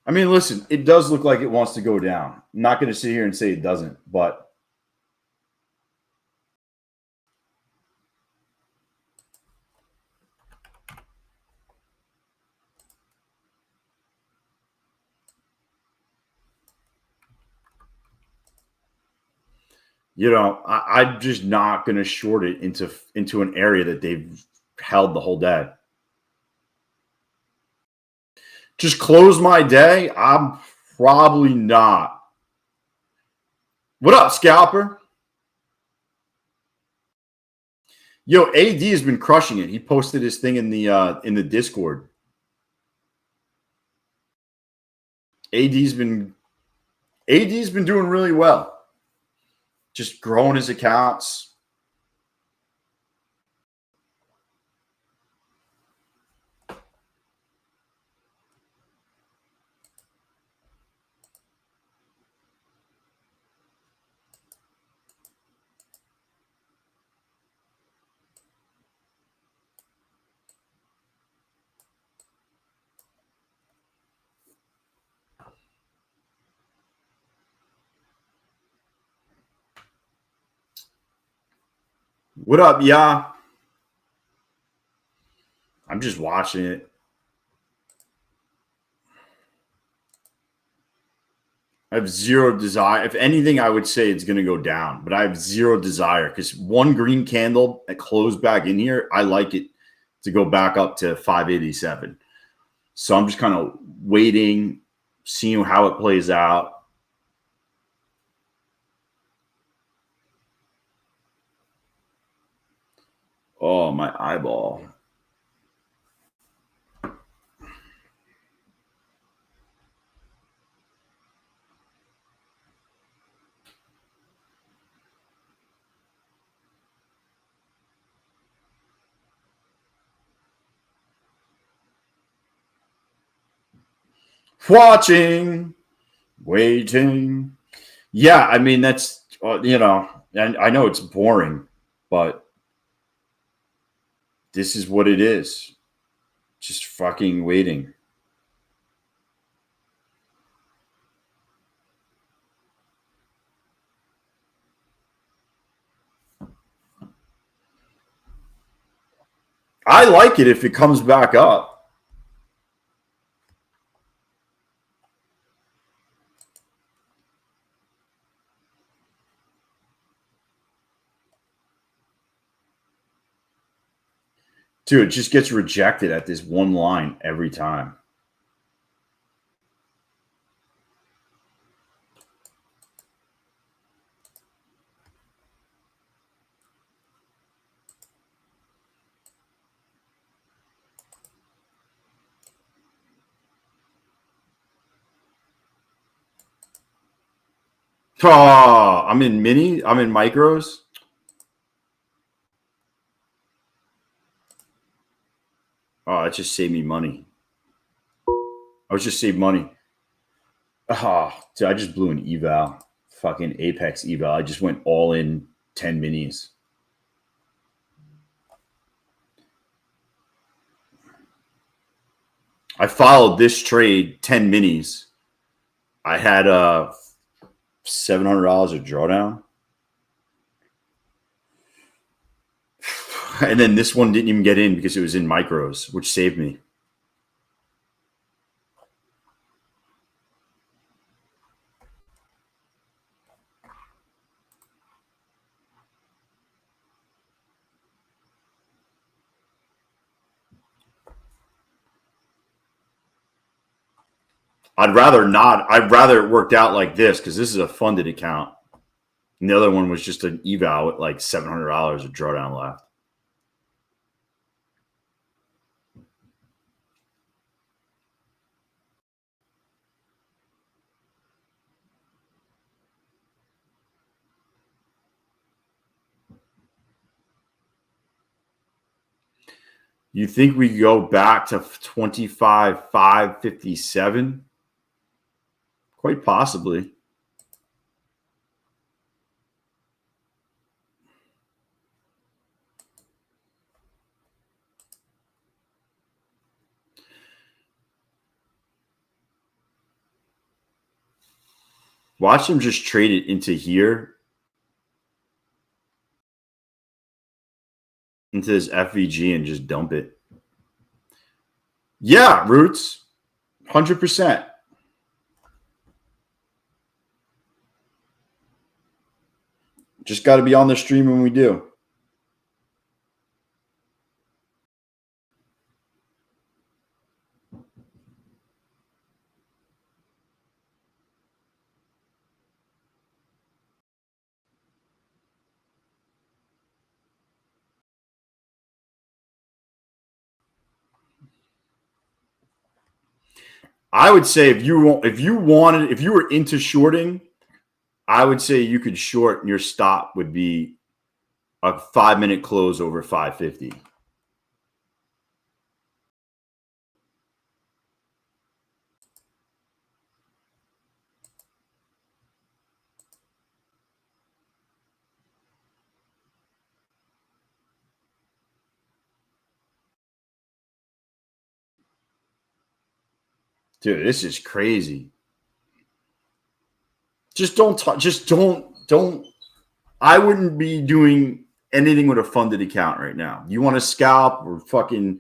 I mean, listen, it does look like it wants to go down. I'm not going to sit here and say it doesn't, but you know, I'm just not going to short it into an area that they've held the whole day. Just close my day? I'm probably not. What up, scalper? Yo, AD has been crushing it. He posted his thing in the Discord. AD's been doing really well. Just growing his accounts. What up, yeah? I'm just watching it. I have zero desire. If anything, I would say it's going to go down, but I have zero desire because one green candle that closed back in here, I like it to go back up to 587. So I'm just kind of waiting, seeing how it plays out. Oh, my eyeball. Watching, waiting. Yeah, I mean, that's, and I know it's boring, but this is what it is. Just fucking waiting. I like it if it comes back up. Dude, it just gets rejected at this one line every time. Oh, I'm in mini. I'm in micros. Oh, that just saved me money. I was just saved money. Oh, dude, I just blew an eval. Fucking Apex eval. I just went all in 10 minis. I followed this trade 10 minis. I had $700 of drawdown. And then this one didn't even get in because it was in micros, which saved me. I'd rather not. I'd rather it worked out like this because this is a funded account. And the other one was just an eval with like $700 of drawdown left. You think we go back to 25,557? Quite possibly. Watch them just trade it into here, into this FVG, and just dump it. Yeah, Roots, 100%. Just got to be on the stream when we do. I would say if you were into shorting, I would say you could short and your stop would be a 5-minute close over 550. Dude, this is crazy. Just don't. I wouldn't be doing anything with a funded account right now. You want to scalp or fucking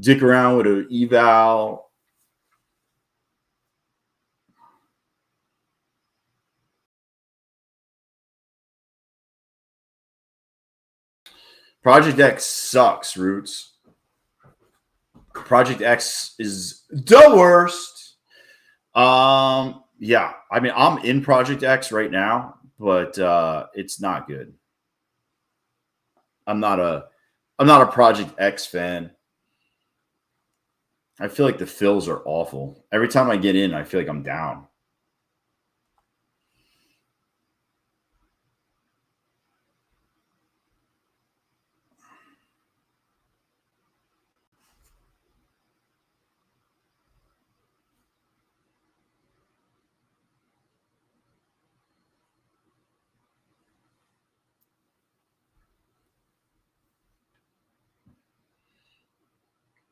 dick around with an eval? Project X sucks, Roots. Project X is the worst. Yeah, I mean, I'm in Project X right now, but it's not good. I'm not a Project X fan. I feel like the fills are awful. Every time I get in, I feel like I'm down.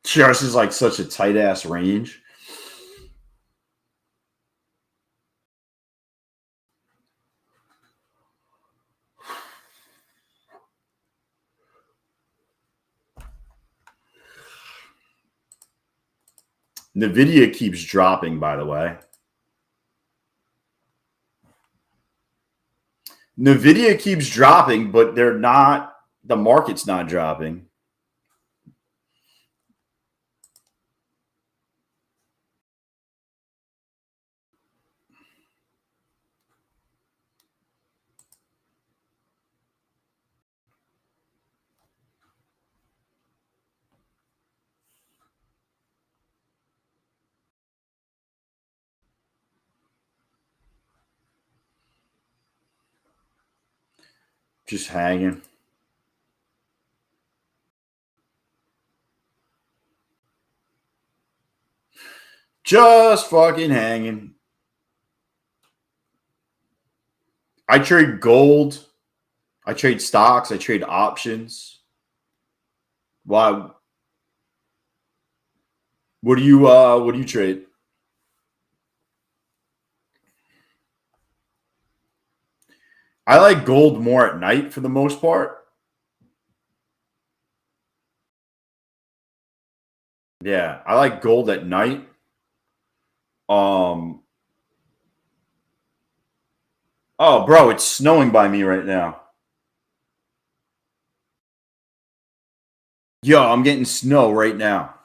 Just is like such a tight ass range. NVIDIA keeps dropping, by the way. NVIDIA keeps dropping, but they're not, the market's not dropping. Just hanging. Just fucking hanging. I trade gold. I trade stocks. I trade options. Why? What do you trade? I like gold more at night for the most part. Yeah, I like gold at night. Oh, bro, it's snowing by me right now. Yo, I'm getting snow right now.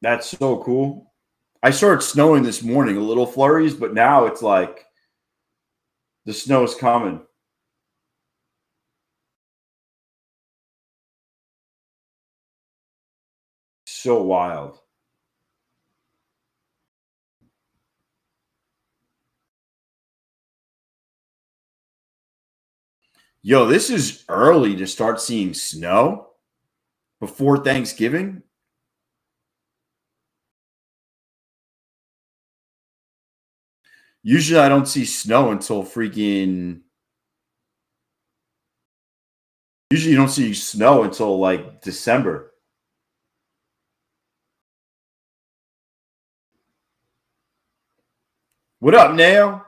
That's so cool. I saw it snowing this morning, a little flurries, but now it's like the snow's coming. So wild. Yo, this is early to start seeing snow before Thanksgiving. Usually I don't see snow until freaking. Usually you don't see snow until like December. What up, Nao?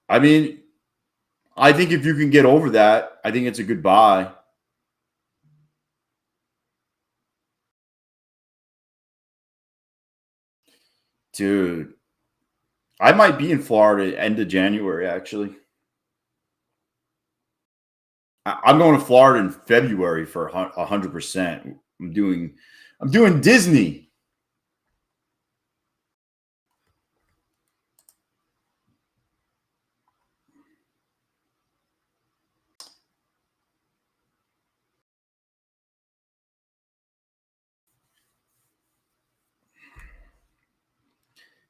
I mean, I think if you can get over that, I think it's a good buy. Dude, I might be in Florida end of January, actually. I'm going to Florida in February for 100%. I'm doing Disney.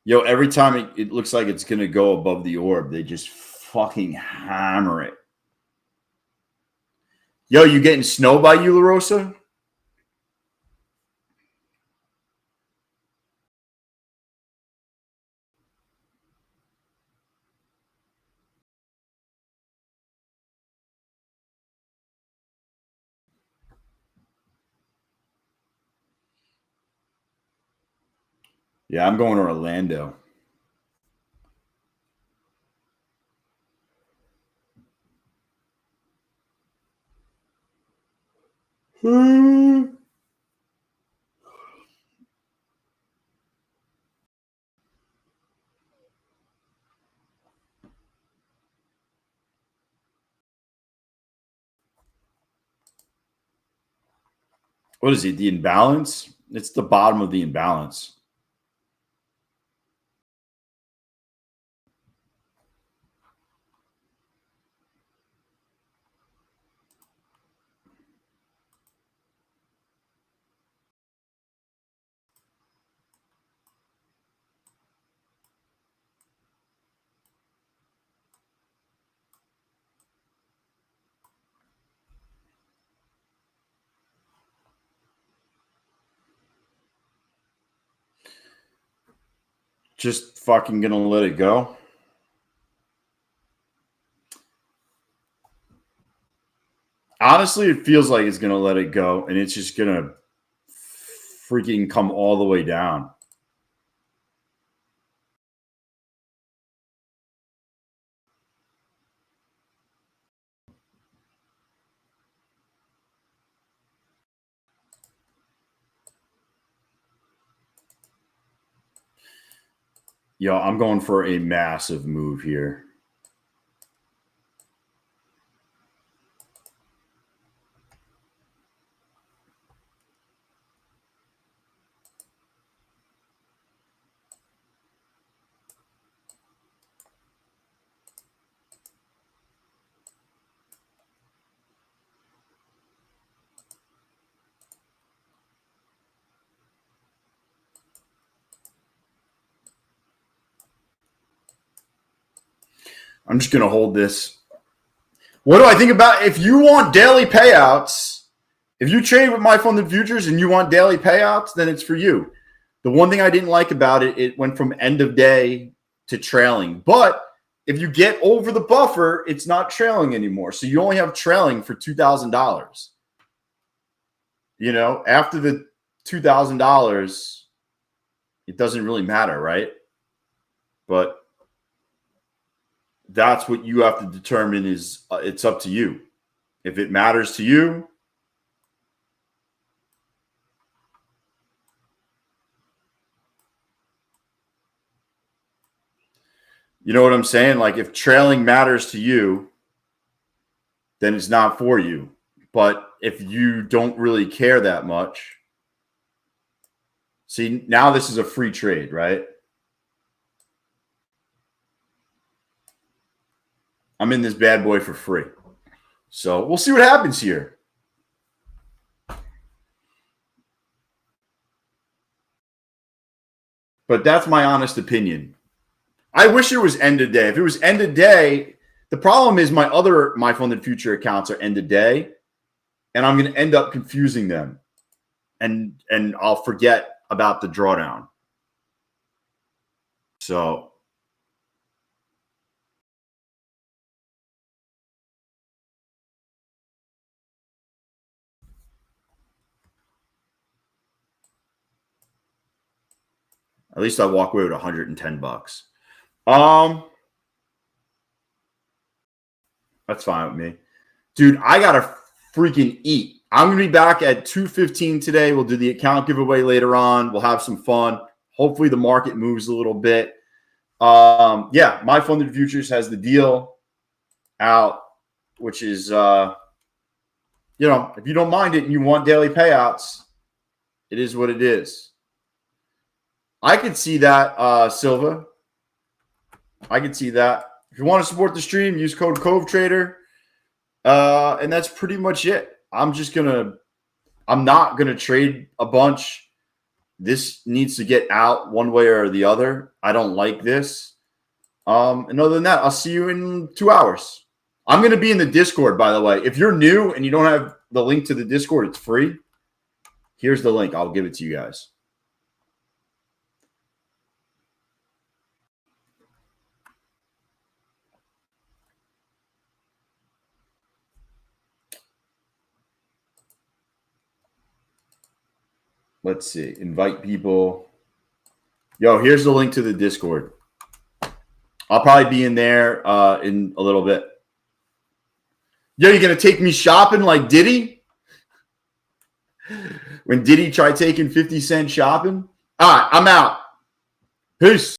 Yo, every time it looks like it's going to go above the orb, they just fucking hammer it. Yo, you getting snow by you, La Rosa? Yeah, I'm going to Orlando. What is it? The imbalance? It's the bottom of the imbalance. Just fucking gonna let it go. Honestly, it feels like it's gonna let it go, and it's just gonna freaking come all the way down. Yo, I'm going for a massive move here. I'm just going to hold this. What do I think about if you want daily payouts? If you trade with my funded futures and you want daily payouts, then it's for you. The one thing I didn't like about it, it went from end of day to trailing. But if you get over the buffer, it's not trailing anymore. So you only have trailing for $2,000. You know, after the $2,000, it doesn't really matter, right? But that's what you have to determine is it's up to you. If it matters to you, you know what I'm saying? Like if trailing matters to you, then it's not for you. But if you don't really care that much, see, now this is a free trade, right? I'm in this bad boy for free. So we'll see what happens here. But that's my honest opinion. I wish it was end of day. If it was end of day, the problem is my funded future accounts are end of day, and I'm going to end up confusing them, and I'll forget about the drawdown. So at least I walk away with $110. That's fine with me. Dude, I gotta freaking eat. I'm gonna be back at 2:15 today. We'll do the account giveaway later on. We'll have some fun. Hopefully the market moves a little bit. Yeah, my funded futures has the deal out, which is you know, if you don't mind it and you want daily payouts, it is what it is. I could see that, Silva. I could see that. If you want to support the stream, use code CoveTrader. And that's pretty much it. I'm not gonna trade a bunch. This needs to get out one way or the other. I don't like this. And other than that, I'll see you in 2 hours. I'm gonna be in the Discord, by the way. If you're new and you don't have the link to the Discord, it's free. Here's the link. I'll give it to you guys. Let's see. Invite people. Yo, here's the link to the Discord. I'll probably be in there in a little bit. Yo, you going to take me shopping like Diddy? When Diddy tried taking 50 Cent shopping? All right, I'm out. Peace.